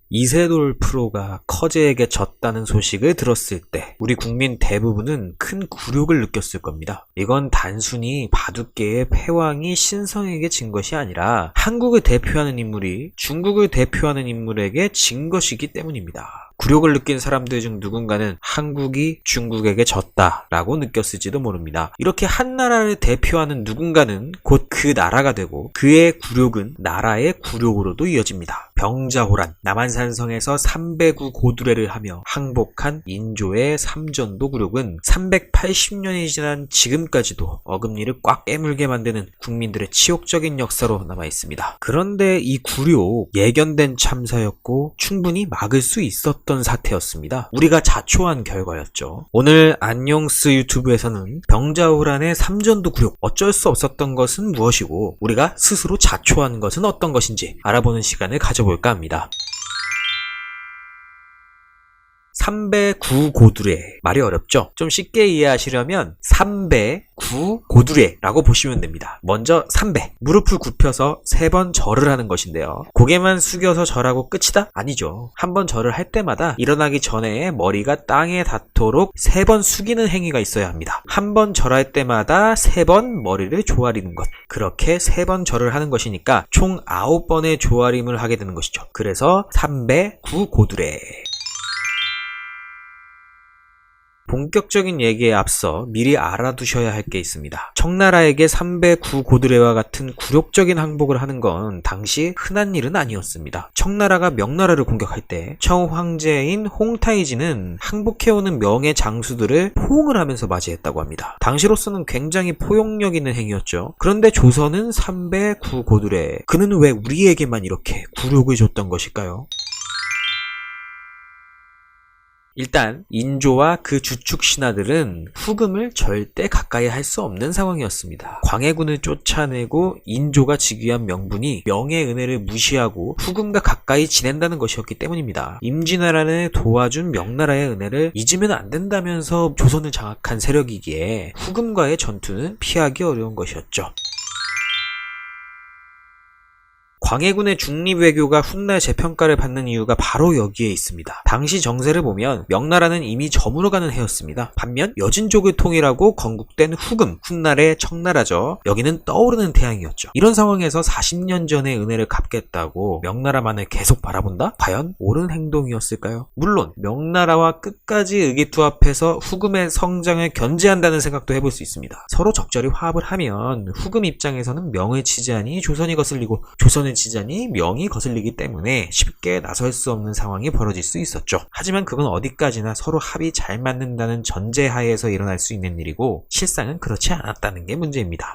이세돌 프로가 커제에게 졌다는 소식을 들었을 때 우리 국민 대부분은 큰 굴욕을 느꼈을 겁니다. 이건 단순히 바둑계의 패왕이 신성에게 진 것이 아니라 한국을 대표하는 인물이 중국을 대표하는 인물에게 진 것이기 때문입니다. 굴욕을 느낀 사람들 중 누군가는 한국이 중국에게 졌다라고 느꼈을지도 모릅니다. 이렇게 한 나라를 대표하는 누군가는 곧 그 나라가 되고 그의 굴욕은 나라의 굴욕으로도 이어집니다. 병자호란, 남한산성에서 309 고두례를 하며 항복한 인조의 삼전도 굴욕은 380년이 지난 지금까지도 어금니를 꽉 깨물게 만드는 국민들의 치욕적인 역사로 남아있습니다. 그런데 이 굴욕, 예견된 참사였고 충분히 막을 수 있었던 사태였습니다. 우리가 자초한 결과였죠. 오늘 안녕스 유튜브에서는 병자호란의 삼전도 굴욕, 어쩔 수 없었던 것은 무엇이고 우리가 스스로 자초한 것은 어떤 것인지 알아보는 시간을 가져볼까 합니다. 309 고두례, 말이 어렵죠? 좀 쉽게 이해하시려면 309 고두례라고 보시면 됩니다. 먼저 3배, 무릎을 굽혀서 3번 절을 하는 것인데요. 고개만 숙여서 절하고 끝이다? 아니죠. 한 번 절을 할 때마다 일어나기 전에 머리가 땅에 닿도록 3번 숙이는 행위가 있어야 합니다. 한 번 절할 때마다 3번 머리를 조아리는 것, 그렇게 3번 절을 하는 것이니까 총 9번의 조아림을 하게 되는 것이죠. 그래서 309 고두례. 본격적인 얘기에 앞서 미리 알아두셔야 할 게 있습니다. 청나라에게 309 고두례와 같은 굴욕적인 항복을 하는 건 당시 흔한 일은 아니었습니다. 청나라가 명나라를 공격할 때 청황제인 홍타이지는 항복해오는 명의 장수들을 포옹을 하면서 맞이했다고 합니다. 당시로서는 굉장히 포용력 있는 행위였죠. 그런데 조선은 309 고두례, 그는 왜 우리에게만 이렇게 굴욕을 줬던 것일까요? 일단 인조와 그 주축 신하들은 후금을 절대 가까이 할 수 없는 상황이었습니다. 광해군을 쫓아내고 인조가 즉위한 명분이 명의 은혜를 무시하고 후금과 가까이 지낸다는 것이었기 때문입니다. 임진왜란을 도와준 명나라의 은혜를 잊으면 안 된다면서 조선을 장악한 세력이기에 후금과의 전투는 피하기 어려운 것이었죠. 광해군의 중립외교가 훗날 재평가를 받는 이유가 바로 여기에 있습니다. 당시 정세를 보면 명나라는 이미 저물어가는 해였습니다. 반면 여진족을 통일하고 건국된 후금, 훗날의 청나라죠. 여기는 떠오르는 태양이었죠. 이런 상황에서 40년 전의 은혜를 갚겠다고 명나라만을 계속 바라본다? 과연 옳은 행동이었을까요? 물론 명나라와 끝까지 의기투합해서 후금의 성장을 견제한다는 생각도 해볼 수 있습니다. 서로 적절히 화합을 하면 후금 입장에서는 명을 치자니 조선이 거슬리고 조선을 치자니 명이 거슬리기 때문에 쉽게 나설 수 없는 상황이 벌어질 수 있었죠. 하지만 그건 어디까지나 서로 합이 잘 맞는다는 전제하에서 일어날 수 있는 일이고 실상은 그렇지 않았다는 게 문제입니다.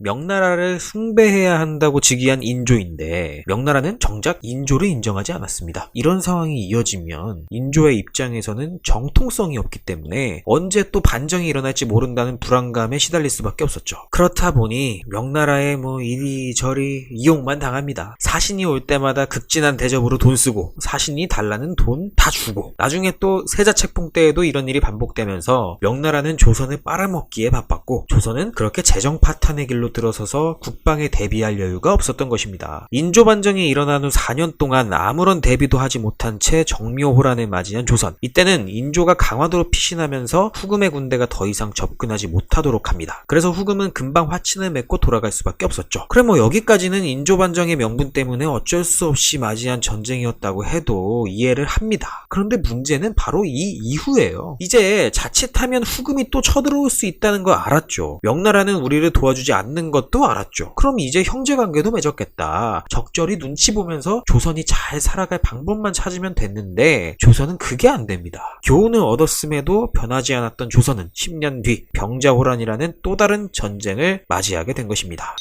명나라를 숭배해야 한다고 즉위한 인조인데 명나라는 정작 인조를 인정하지 않았습니다. 이런 상황이 이어지면 인조의 입장에서는 정통성이 없기 때문에 언제 또 반정이 일어날지 모른다는 불안감에 시달릴 수밖에 없었죠. 그렇다 보니 명나라에 이리저리 이용만 당합니다. 사신이 올 때마다 극진한 대접으로 돈 쓰고 사신이 달라는 돈 다 주고 나중에 또 세자책봉 때에도 이런 일이 반복되면서 명나라는 조선을 빨아먹기에 바빴고 조선은 그렇게 재정 파탄의 길로 들어서서 국방에 대비할 여유가 없었던 것입니다. 인조 반정이 일어난 후 4년 동안 아무런 대비도 하지 못한 채 정묘호란을 맞이한 조선. 이때는 인조가 강화도로 피신하면서 후금의 군대가 더 이상 접근하지 못하도록 합니다. 그래서 후금은 금방 화친을 맺고 돌아갈 수밖에 없었죠. 그래 여기까지는 인조 반정의 명분 때문에 어쩔 수 없이 맞이한 전쟁이었다고 해도 이해를 합니다. 그런데 문제는 바로 이 이후예요. 이제 자칫하면 후금이 또 쳐들어올 수 있다는 걸 알았죠. 명나라는 우리를 도와주지 않는 것도 알았죠. 그럼 이제 형제관계도 맺었겠다. 적절히 눈치 보면서 조선이 잘 살아갈 방법만 찾으면 됐는데 조선은 그게 안 됩니다. 교훈을 얻었음에도 변하지 않았던 조선은 10년 뒤 병자호란이라는 또 다른 전쟁을 맞이하게 된 것입니다.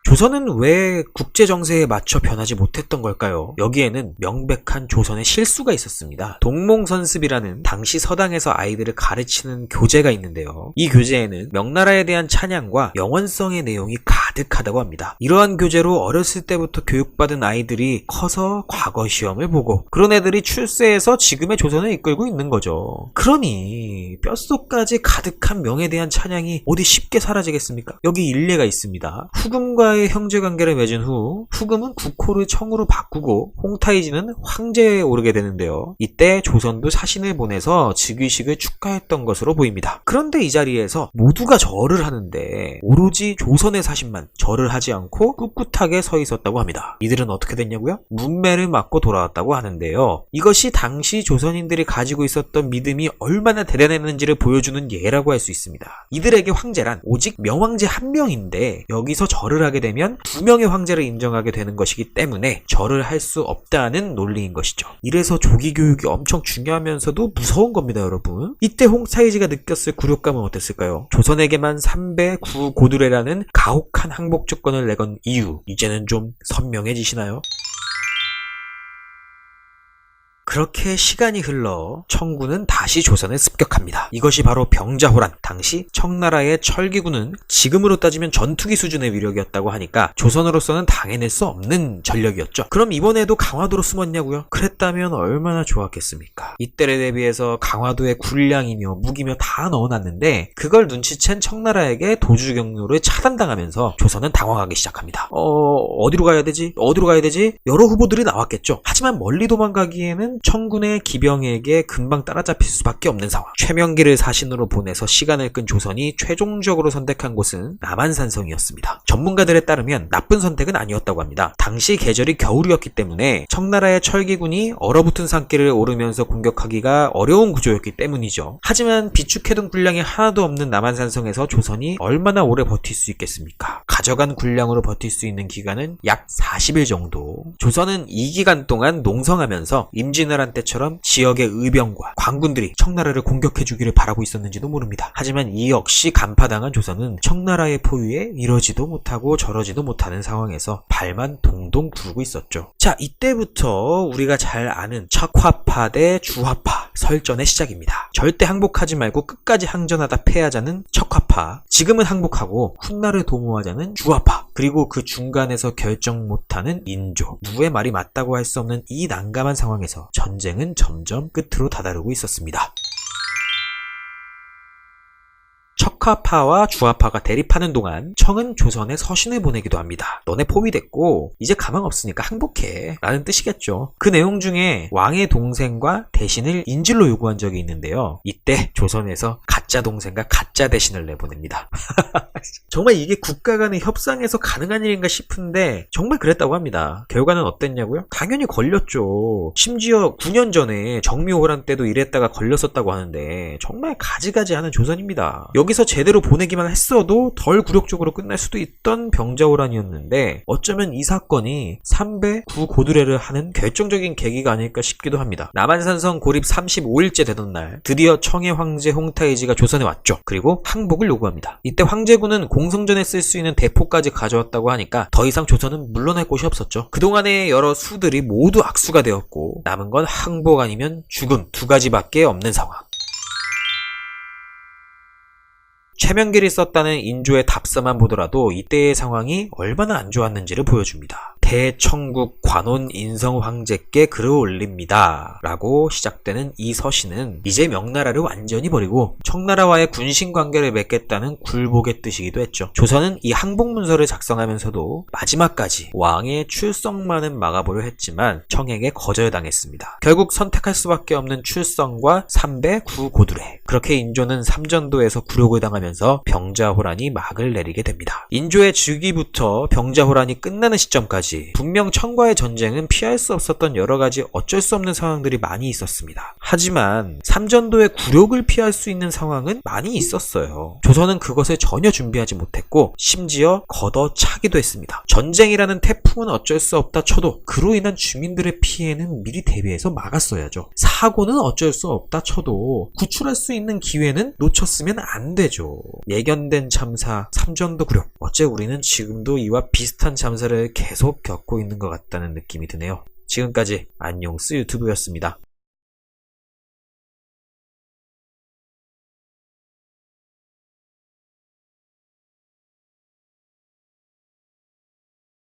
조선은 왜 국제정세에 맞춰 변하지 못했던 걸까요? 여기에는 명백한 조선의 실수가 있었습니다. 동몽선습이라는 당시 서당에서 아이들을 가르치는 교재가 있는데요. 이 교재에는 명나라에 대한 찬양과 영원성의 내용이 가득 가득하다고 합니다. 이러한 교재로 어렸을 때부터 교육받은 아이들이 커서 과거 시험을 보고 그런 애들이 출세해서 지금의 조선을 이끌고 있는 거죠. 그러니 뼛속까지 가득한 명에 대한 찬양이 어디 쉽게 사라지겠습니까? 여기 일례가 있습니다. 후금과의 형제관계를 맺은 후 후금은 국호를 청으로 바꾸고 홍타이지는 황제에 오르게 되는데요. 이때 조선도 사신을 보내서 즉위식을 축하했던 것으로 보입니다. 그런데 이 자리에서 모두가 절을 하는데 오로지 조선의 사신만 절을 하지 않고 꿋꿋하게 서 있었다고 합니다. 이들은 어떻게 됐냐고요? 문매를 맞고 돌아왔다고 하는데요. 이것이 당시 조선인들이 가지고 있었던 믿음이 얼마나 대단했는지를 보여주는 예라고 할 수 있습니다. 이들에게 황제란 오직 명황제 한 명인데 여기서 절을 하게 되면 두 명의 황제를 인정하게 되는 것이기 때문에 절을 할 수 없다는 논리인 것이죠. 이래서 조기 교육이 엄청 중요하면서도 무서운 겁니다, 여러분. 이때 홍차이지가 느꼈을 굴욕감은 어땠을까요? 조선에게만 3배 9고두레라는 가혹한 항복 조건을 내건 이유, 이제는 좀 선명해지시나요? 그렇게 시간이 흘러 청군은 다시 조선에 습격합니다. 이것이 바로 병자호란. 당시 청나라의 철기군은 지금으로 따지면 전투기 수준의 위력이었다고 하니까 조선으로서는 당해낼 수 없는 전력이었죠. 그럼 이번에도 강화도로 숨었냐고요? 그랬다면 얼마나 좋았겠습니까? 이때를 대비해서 강화도에 군량이며 무기며 다 넣어놨는데 그걸 눈치챈 청나라에게 도주 경로를 차단당하면서 조선은 당황하기 시작합니다. 어디로 가야 되지? 어디로 가야 되지? 여러 후보들이 나왔겠죠. 하지만 멀리 도망가기에는 청군의 기병에게 금방 따라잡힐 수밖에 없는 상황. 최명기를 사신으로 보내서 시간을 끈 조선이 최종적으로 선택한 곳은 남한산성이었습니다. 전문가들에 따르면 나쁜 선택은 아니었다고 합니다. 당시 계절이 겨울이었기 때문에 청나라의 철기군이 얼어붙은 산길을 오르면서 공격하기가 어려운 구조였기 때문이죠. 하지만 비축해둔 군량이 하나도 없는 남한산성에서 조선이 얼마나 오래 버틸 수 있겠습니까? 가져간 군량으로 버틸 수 있는 기간은 약 40일 정도. 조선은 이 기간 동안 농성하면서 임진왜란 때처럼 지역의 의병과 관군들이 청나라를 공격해주기를 바라고 있었는지도 모릅니다. 하지만 이 역시 간파당한 조선은 청나라의 포위에 이러지도 못하고 저러지도 못하는 상황에서 발만 동동 구르고 있었죠. 자, 이때부터 우리가 잘 아는 척화파 대 주화파 설전의 시작입니다. 절대 항복하지 말고 끝까지 항전하다 패하자는 척화파, 지금은 항복하고 훗날을 도모하자는 주화파, 그리고 그 중간에서 결정 못하는 인조. 누구의 말이 맞다고 할 수 없는 이 난감한 상황에서 전쟁은 점점 끝으로 다다르고 있었습니다. 척화파와 주화파가 대립하는 동안 청은 조선에 서신을 보내기도 합니다. 너네 포위됐고 이제 가망 없으니까 항복해 라는 뜻이겠죠. 그 내용 중에 왕의 동생과 대신을 인질로 요구한 적이 있는데요. 이때 조선에서 가짜 동생과 가짜 대신을 내보냅니다. 정말 이게 국가 간의 협상에서 가능한 일인가 싶은데 정말 그랬다고 합니다. 결과는 어땠냐고요? 당연히 걸렸죠. 심지어 9년 전에 정묘호란 때도 이랬다가 걸렸었다고 하는데 정말 가지가지 하는 조선입니다. 여기서 제대로 보내기만 했어도 덜 굴욕적으로 끝날 수도 있던 병자호란이었는데 어쩌면 이 사건이 3배 9고두레를 하는 결정적인 계기가 아닐까 싶기도 합니다. 남한산성 고립 35일째 되던 날 드디어 청의 황제 홍타이지가 조선에 왔죠. 그리고 항복을 요구합니다. 이때 황제군은 공성전에 쓸 수 있는 대포까지 가져왔다고 하니까 더 이상 조선은 물러날 곳이 없었죠. 그동안의 여러 수들이 모두 악수가 되었고 남은 건 항복 아니면 죽음 두 가지밖에 없는 상황. 최명길이 썼다는 인조의 답서만 보더라도 이때의 상황이 얼마나 안 좋았는지를 보여줍니다. 대청국 관원 인성 황제께 글을 올립니다 라고 시작되는 이 서신은 이제 명나라를 완전히 버리고 청나라와의 군신 관계를 맺겠다는 굴복의 뜻이기도 했죠. 조선은 이 항복문서를 작성하면서도 마지막까지 왕의 출성만은 막아보려 했지만 청에게 거절당했습니다. 결국 선택할 수밖에 없는 출성과 3배 9고두레. 그렇게 인조는 삼전도에서 굴욕을 당하면서 병자호란이 막을 내리게 됩니다. 인조의 즉위부터 병자호란이 끝나는 시점까지 분명 청과의 전쟁은 피할 수 없었던 여러가지 어쩔 수 없는 상황들이 많이 있었습니다. 하지만 삼전도의 굴욕을 피할 수 있는 상황은 많이 있었어요. 조선은 그것을 전혀 준비하지 못했고 심지어 걷어차기도 했습니다. 전쟁이라는 태풍은 어쩔 수 없다 쳐도 그로 인한 주민들의 피해는 미리 대비해서 막았어야죠. 사고는 어쩔 수 없다 쳐도 구출할 수 있는 기회는 놓쳤으면 안 되죠. 예견된 참사, 삼전도 굴욕. 어째 우리는 지금도 이와 비슷한 참사를 계속 겪고 있는 것 같다는 느낌이 드네요. 지금까지 안녕스 유튜브였습니다.